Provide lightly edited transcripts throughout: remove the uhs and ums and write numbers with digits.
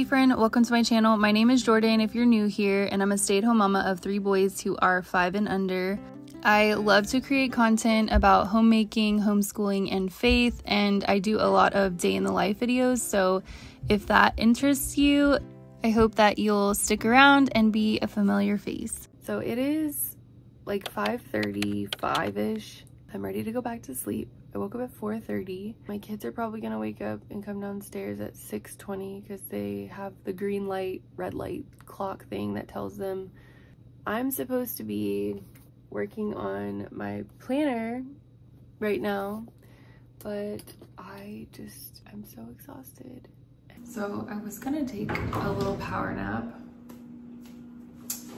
friend, welcome to my channel. My name is Jordan if you're new here, and I'm a stay-at-home mama of 3 boys who are 5 and under. I love to create content about homemaking, homeschooling, and faith, and I do a lot of day in the life videos, so if that interests you, I hope that you'll stick around and be a familiar face. So it is like 5:35-ish. I'm ready to go back to sleep. I woke up at 4:30. My kids are probably gonna wake up and come downstairs at 6:20 because they have the green light, red light clock thing that tells them I'm supposed to be working on my planner right now, but I'm so exhausted. So I was gonna take a little power nap,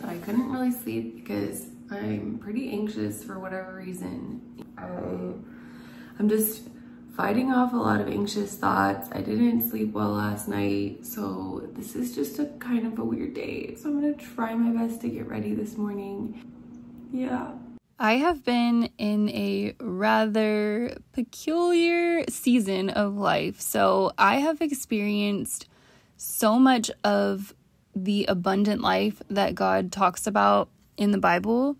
but I couldn't really sleep because I'm pretty anxious for whatever reason. I'm just fighting off a lot of anxious thoughts. I didn't sleep well last night, so this is just a kind of a weird day. So I'm gonna try my best to get ready this morning. Yeah. I have been in a rather peculiar season of life. So I have experienced so much of the abundant life that God talks about in the Bible,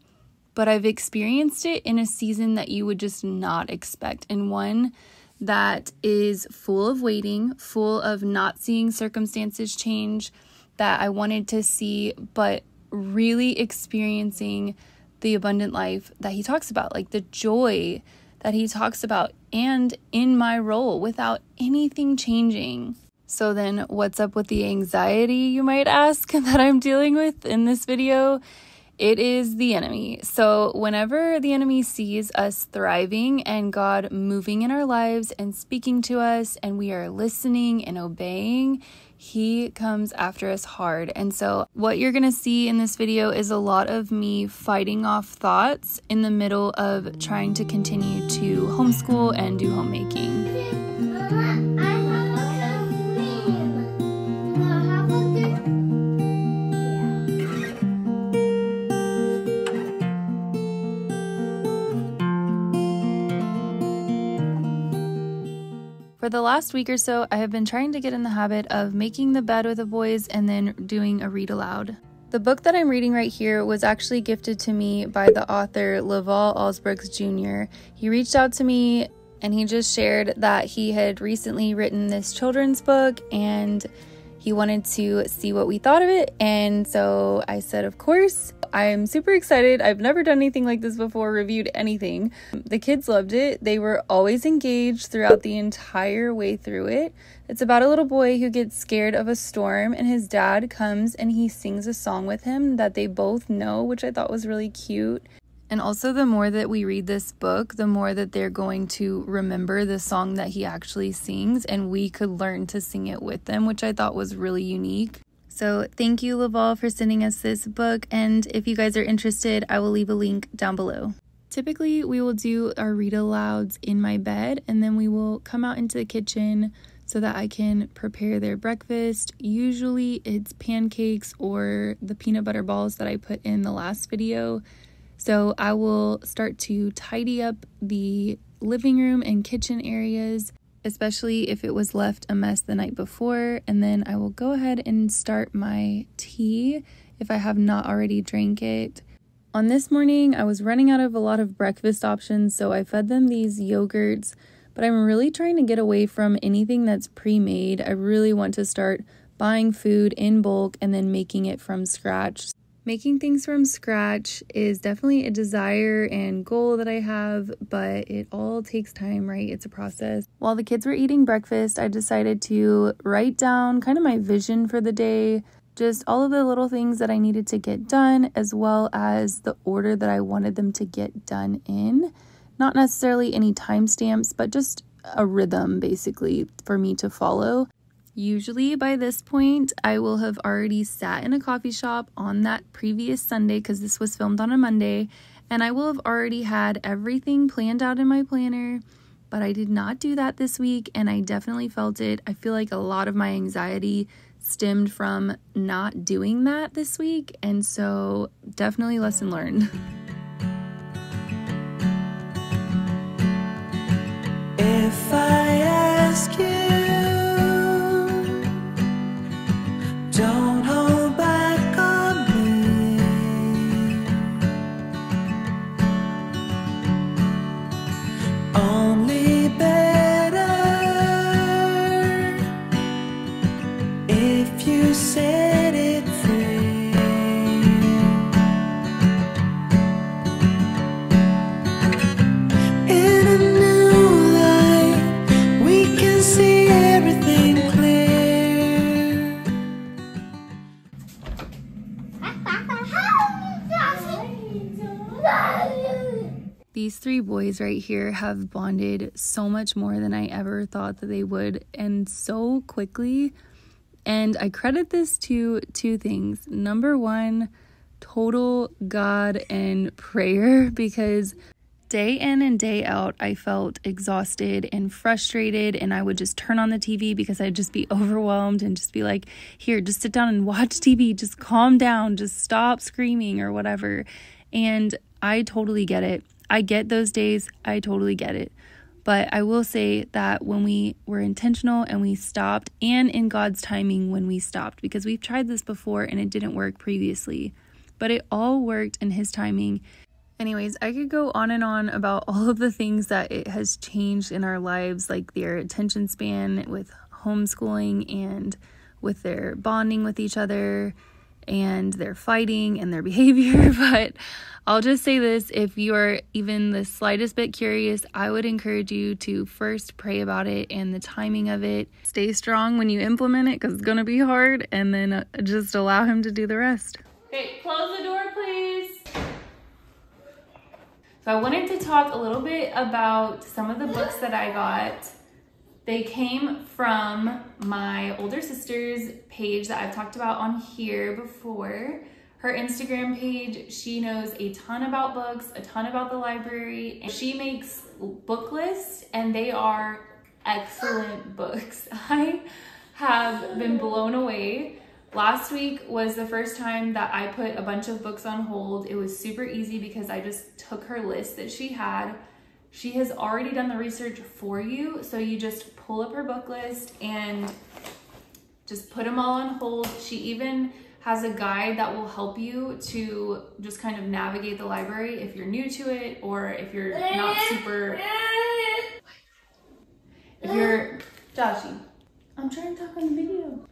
but I've experienced it in a season that you would just not expect, in one that is full of waiting, full of not seeing circumstances change that I wanted to see, but really experiencing the abundant life that he talks about, like the joy that he talks about, and in my role without anything changing. So then what's up with the anxiety, you might ask, that I'm dealing with in this video? It is the enemy. So whenever the enemy sees us thriving and God moving in our lives and speaking to us and we are listening and obeying, he comes after us hard. And so what you're going to see in this video is a lot of me fighting off thoughts in the middle of trying to continue to homeschool and do homemaking. For the last week or so, I have been trying to get in the habit of making the bed with the boys and then doing a read aloud. The book that I'm reading right here was actually gifted to me by the author Laval Alsbrooks Jr. He reached out to me and he just shared that he had recently written this children's book and he wanted to see what we thought of it. And so I said, of course. I'm super excited. I've never done anything like this before, reviewed anything. The kids loved it. They were always engaged throughout the entire way through it. It's about a little boy who gets scared of a storm and his dad comes and he sings a song with him that they both know, which I thought was really cute. And also, the more that we read this book, the more that they're going to remember the song that he actually sings, and we could learn to sing it with them, which I thought was really unique. So thank you, Laval, for sending us this book, and if you guys are interested, I will leave a link down below. Typically, we will do our read-alouds in my bed, and then we will come out into the kitchen so that I can prepare their breakfast. Usually, it's pancakes or the peanut butter balls that I put in the last video. So I will start to tidy up the living room and kitchen areas, especially if it was left a mess the night before, and then I will go ahead and start my tea if I have not already drank it. On this morning, I was running out of a lot of breakfast options, so I fed them these yogurts, but I'm really trying to get away from anything that's pre-made. I really want to start buying food in bulk and then making it from scratch. Making things from scratch is definitely a desire and goal that I have, but it all takes time, right? It's a process. While the kids were eating breakfast, I decided to write down kind of my vision for the day, just all of the little things that I needed to get done, as well as the order that I wanted them to get done in. Not necessarily any timestamps, but just a rhythm, basically, for me to follow. Usually by this point, I will have already sat in a coffee shop on that previous Sunday, because this was filmed on a Monday, and I will have already had everything planned out in my planner, but I did not do that this week, and I definitely felt it. I feel like a lot of my anxiety stemmed from not doing that this week, and so definitely lesson learned. If I ask you These 3 boys right here have bonded so much more than I ever thought that they would, and so quickly. And I credit this to 2 things. Number 1, total God and prayer, because day in and day out, I felt exhausted and frustrated, and I would just turn on the TV because I'd just be overwhelmed and just be like, here, just sit down and watch TV, just calm down, just stop screaming or whatever. And I totally get it. I get those days. I totally get it. But I will say that when we were intentional and we stopped, and in God's timing when we stopped, because we've tried this before and it didn't work previously, but it all worked in His timing. Anyways, I could go on and on about all of the things that it has changed in our lives, like their attention span with homeschooling and with their bonding with each other and their fighting and their behavior. But I'll just say this, if you are even the slightest bit curious, I would encourage you to first pray about it and the timing of it. Stay strong when you implement it because it's going to be hard, and then just allow Him to do the rest. Okay, close the door, please. So I wanted to talk a little bit about some of the books that I got. They came from my older sister's page that I've talked about on here before. Her Instagram page, she knows a ton about books, a ton about the library. She makes book lists, and they are excellent books. I have been blown away. Last week was the first time that I put a bunch of books on hold. It was super easy because I just took her list that she had. She has already done the research for you, so you just pull up her book list and just put them all on hold. She even has a guide that will help you to just kind of navigate the library if you're new to it, or if you're not super... If you're... Joshy, I'm trying to talk on the video.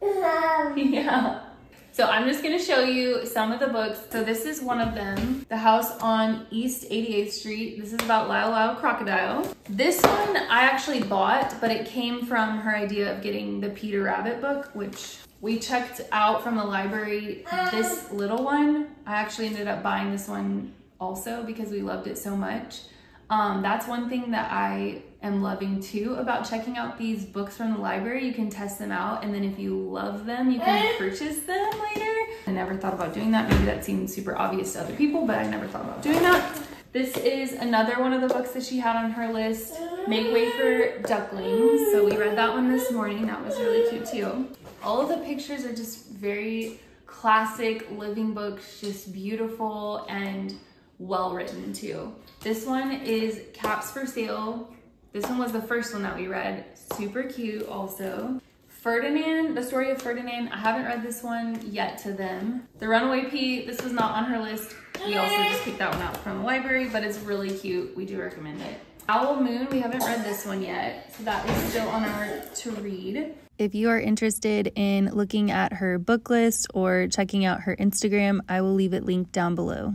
Yeah. So I'm just gonna show you some of the books. So this is one of them, The House on East 88th Street. This is about Lyle Lyle Crocodile. This one I actually bought, but it came from her idea of getting the Peter Rabbit book, which we checked out from the library. This little one, I actually ended up buying this one also because we loved it so much. That's one thing that I am loving too about checking out these books from the library. You can test them out, and then if you love them, you can purchase them later. I never thought about doing that. Maybe that seems super obvious to other people, but I never thought about doing that. This is another one of the books that she had on her list, Make Way for Ducklings. So we read that one this morning. That was really cute too. All of the pictures are just very classic living books, just beautiful and well written too. This one is Caps for Sale. This one was the first one that we read. Super cute also. Ferdinand, the story of Ferdinand. I haven't read this one yet to them. The Runaway Pea, this was not on her list. We also just picked that one out from the library, but it's really cute. We do recommend it. Owl Moon, we haven't read this one yet, so that is still on our to read. If you are interested in looking at her book list or checking out her Instagram, I will leave it linked down below.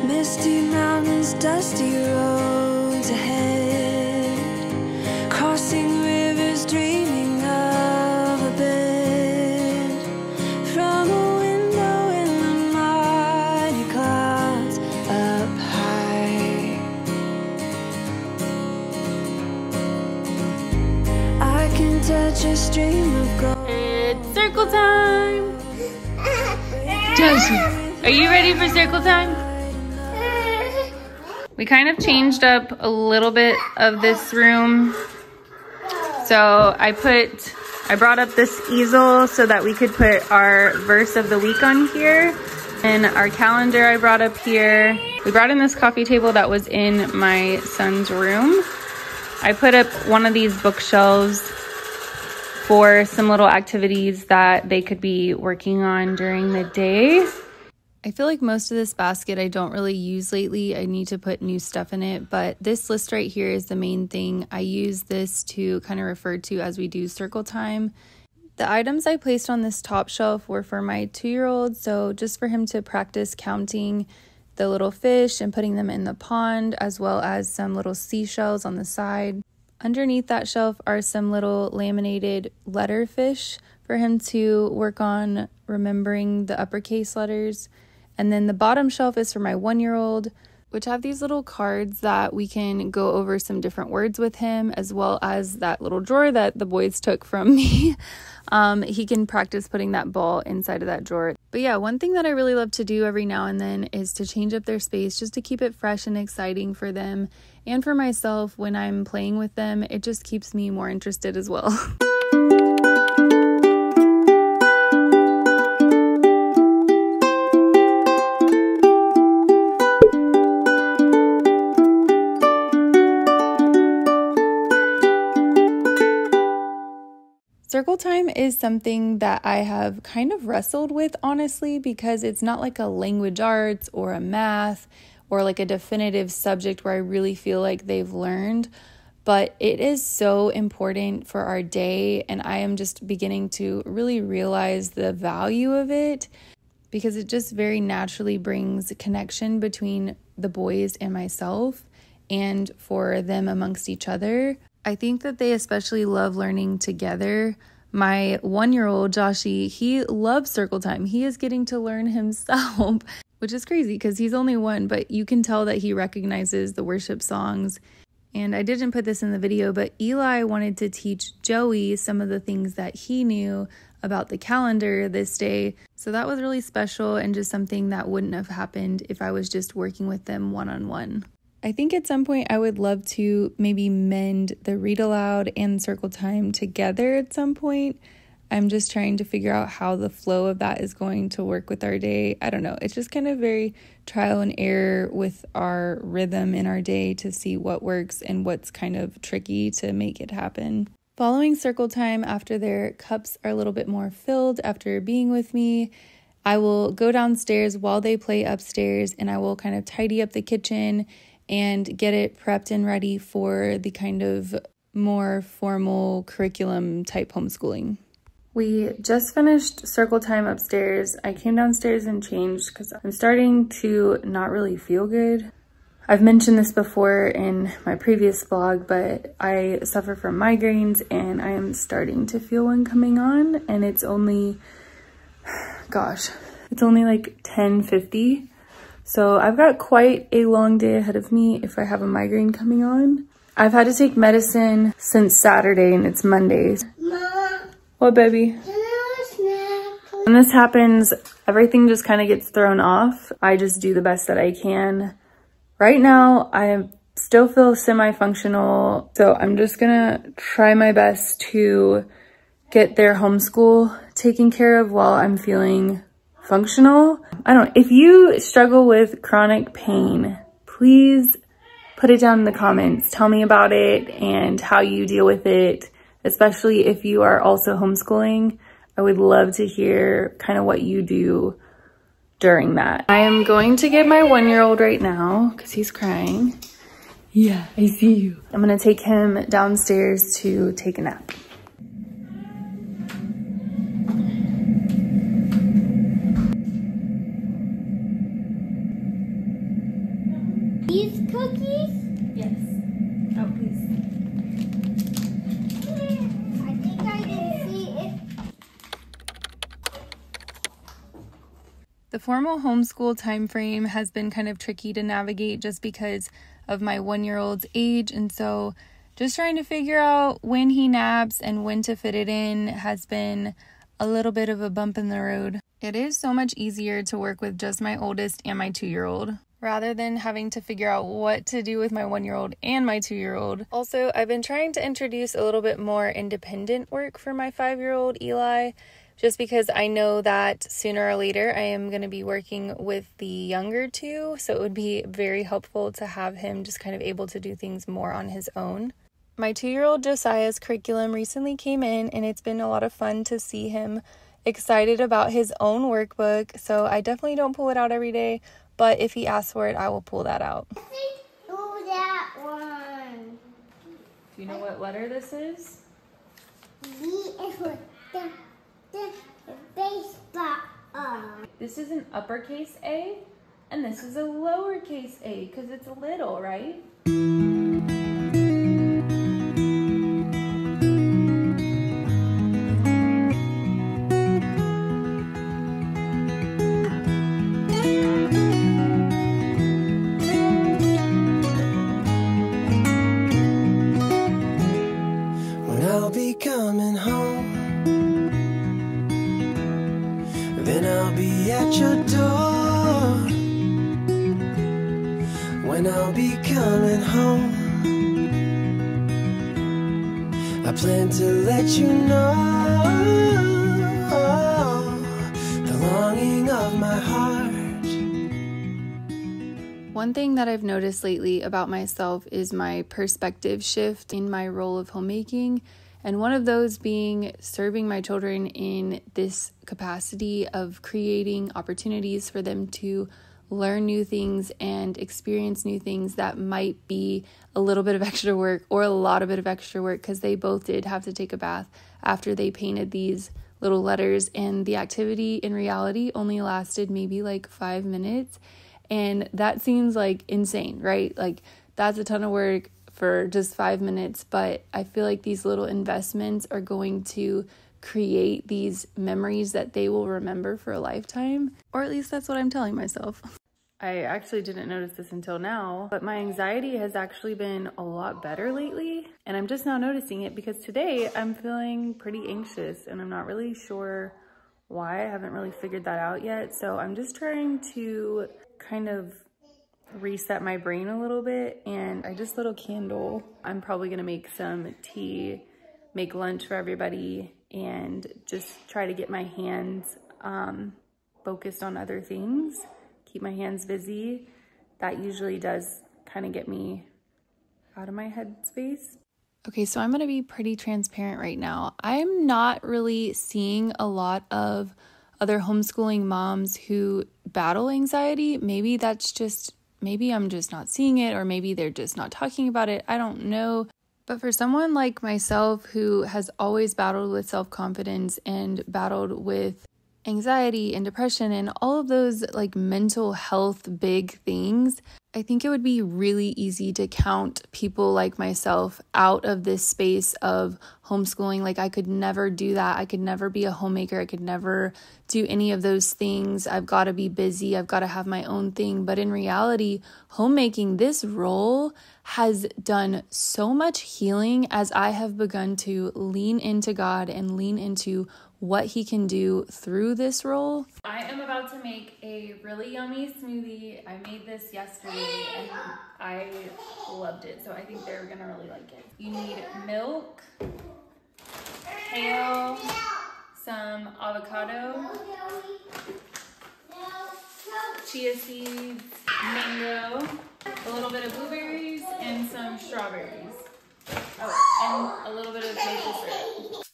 Misty mountains, dusty roads ahead, crossing rivers, dreaming of a bed, from a window in the mighty clouds up high. I can touch a stream of gold. It's circle time! Josie, are you ready for circle time? We kind of changed up a little bit of this room. So I brought up this easel so that we could put our verse of the week on here. And our calendar I brought up here. We brought in this coffee table that was in my son's room. I put up one of these bookshelves for some little activities that they could be working on during the day. I feel like most of this basket I don't really use lately. I need to put new stuff in it, but this list right here is the main thing. I use this to kind of refer to as we do circle time. The items I placed on this top shelf were for my 2-year-old, so just for him to practice counting the little fish and putting them in the pond, as well as some little seashells on the side. Underneath that shelf are some little laminated letter fish for him to work on remembering the uppercase letters. And then the bottom shelf is for my 1-year-old, which have these little cards that we can go over some different words with him, as well as that little drawer that the boys took from me. He can practice putting that ball inside of that drawer. But yeah, one thing that I really love to do every now and then is to change up their space just to keep it fresh and exciting for them and for myself when I'm playing with them. It just keeps me more interested as well. Circle time is something that I have kind of wrestled with, honestly, because it's not like a language arts or a math or like a definitive subject where I really feel like they've learned, but it is so important for our day, and I am just beginning to really realize the value of it because it just very naturally brings connection between the boys and myself and for them amongst each other. I think that they especially love learning together. My 1-year-old, Joshy, he loves circle time. He is getting to learn himself, which is crazy because he's only 1, but you can tell that he recognizes the worship songs. And I didn't put this in the video, but Eli wanted to teach Joey some of the things that he knew about the calendar this day. So that was really special and just something that wouldn't have happened if I was just working with them one-on-one. I think at some point I would love to maybe mend the read aloud and circle time together at some point. I'm just trying to figure out how the flow of that is going to work with our day. I don't know. It's just kind of very trial and error with our rhythm in our day to see what works and what's kind of tricky to make it happen. Following circle time, after their cups are a little bit more filled after being with me, I will go downstairs while they play upstairs, and I will kind of tidy up the kitchen and get it prepped and ready for the kind of more formal curriculum type homeschooling. We just finished circle time upstairs. I came downstairs and changed because I'm starting to not really feel good. I've mentioned this before in my previous vlog, but I suffer from migraines and I am starting to feel one coming on, and it's only, it's only like 10:50. So I've got quite a long day ahead of me if I have a migraine coming on. I've had to take medicine since Saturday and it's Monday. Mama, What, baby? can I have a snack? When this happens, everything just kind of gets thrown off. I just do the best that I can. Right now, I still feel semi-functional, so I'm just gonna try my best to get their homeschool taken care of while I'm feeling functional. If you struggle with chronic pain, please put it down in the comments. Tell me about it and how you deal with it, especially if you are also homeschooling. I would love to hear kind of what you do during that. I am going to get my 1-year-old right now because he's crying. Yeah, I see you. I'm gonna take him downstairs to take a nap. These cookies? Yes. Oh, please. I think I can see it. The formal homeschool time frame has been kind of tricky to navigate just because of my 1-year-old's age, and so just trying to figure out when he naps and when to fit it in has been a little bit of a bump in the road. It is so much easier to work with just my oldest and my 2-year-old rather than having to figure out what to do with my 1-year-old and my 2-year-old. Also, I've been trying to introduce a little bit more independent work for my 5-year-old Eli, just because I know that sooner or later I am going to be working with the younger 2, so it would be very helpful to have him just kind of able to do things more on his own. My 2-year-old Josiah's curriculum recently came in, and it's been a lot of fun to see him excited about his own workbook, so I definitely don't pull it out every day, but if he asks for it, I will pull that out. Oh, that one. Do you know what letter this is? B is for the baseball. This is an uppercase A, and this is a lowercase a, because it's little, right? be coming home. I plan to let you know the longing of my heart. One thing that I've noticed lately about myself is my perspective shift in my role of homemaking, and one of those being serving my children in this capacity of creating opportunities for them to learn new things and experience new things that might be a little bit of extra work or a lot of bit of extra work, because they both did have to take a bath after they painted these little letters, and the activity in reality only lasted maybe like 5 minutes. And that seems like insane, right? Like that's a ton of work for just 5 minutes, but I feel like these little investments are going to create these memories that they will remember for a lifetime, or at least that's what I'm telling myself. I actually didn't notice this until now, but my anxiety has actually been a lot better lately, and I'm just now noticing it because today I'm feeling pretty anxious and I'm not really sure why. I haven't really figured that out yet, so I'm just trying to kind of reset my brain a little bit, and I just lit a candle. I'm probably gonna make some tea, make lunch for everybody, and just try to get my hands focused on other things, keep my hands busy. That usually does kind of get me out of my head space. Okay, so I'm gonna be pretty transparent right now. I'm not really seeing a lot of other homeschooling moms who battle anxiety. Maybe I'm just not seeing it, or maybe they're just not talking about it. I don't know. But for someone like myself who has always battled with self-confidence and battled with anxiety and depression and all of those like mental health big things, I think it would be really easy to count people like myself out of this space of homeschooling. Like I could never do that. I could never be a homemaker. I could never do any of those things. I've got to be busy. I've got to have my own thing. But in reality, homemaking, this role has done so much healing as I have begun to lean into God and lean into what He can do through this role. I am about to make a really yummy smoothie. I made this yesterday and I loved it, so I think they're gonna really like it. You need milk, kale, some avocado, chia seeds, mango, a little bit of blueberries, and some strawberries. Oh, and a little bit of maple syrup.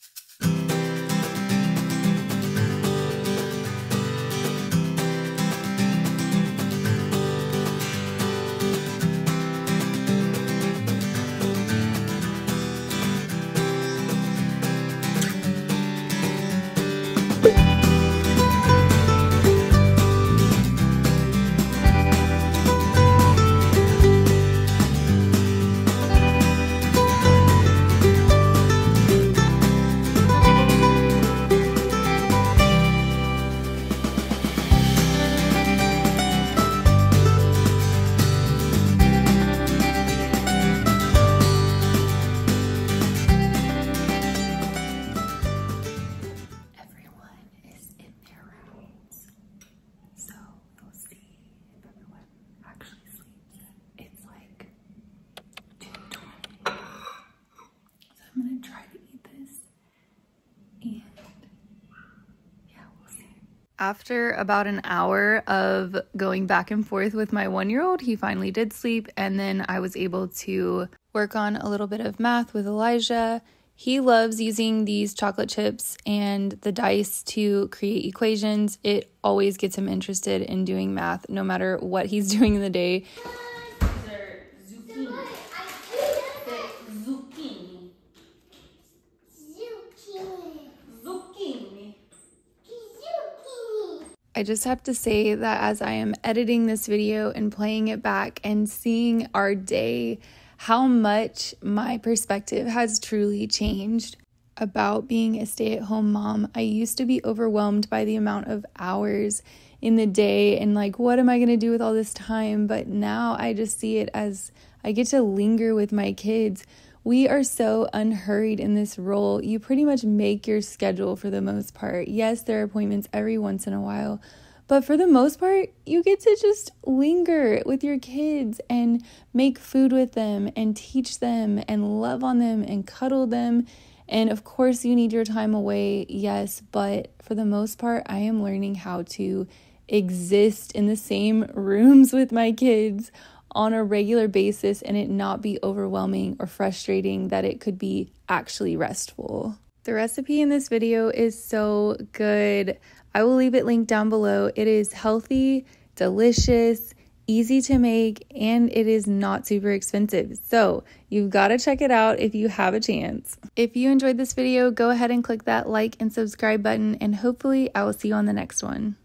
After about an hour of going back and forth with my 1-year-old, he finally did sleep, and then I was able to work on a little bit of math with Elijah. He loves using these chocolate chips and the dice to create equations. It always gets him interested in doing math, no matter what he's doing in the day. These are zucchini. I just have to say that as I am editing this video and playing it back and seeing our day, how much my perspective has truly changed about being a stay-at-home mom. I used to be overwhelmed by the amount of hours in the day and like, what am I going to do with all this time? But now I just see it as I get to linger with my kids. We are so unhurried in this role. You pretty much make your schedule for the most part. Yes, there are appointments every once in a while, But for the most part, you get to just linger with your kids and make food with them and teach them and love on them and cuddle them. And of course, you need your time away, yes, but for the most part, I am learning how to exist in the same rooms with my kids on a regular basis and it not be overwhelming or frustrating, that it could be actually restful. The recipe in this video is so good. I will leave it linked down below. It is healthy, delicious, easy to make, and it is not super expensive. So you've got to check it out if you have a chance. If you enjoyed this video, go ahead and click that like and subscribe button, and hopefully I will see you on the next one.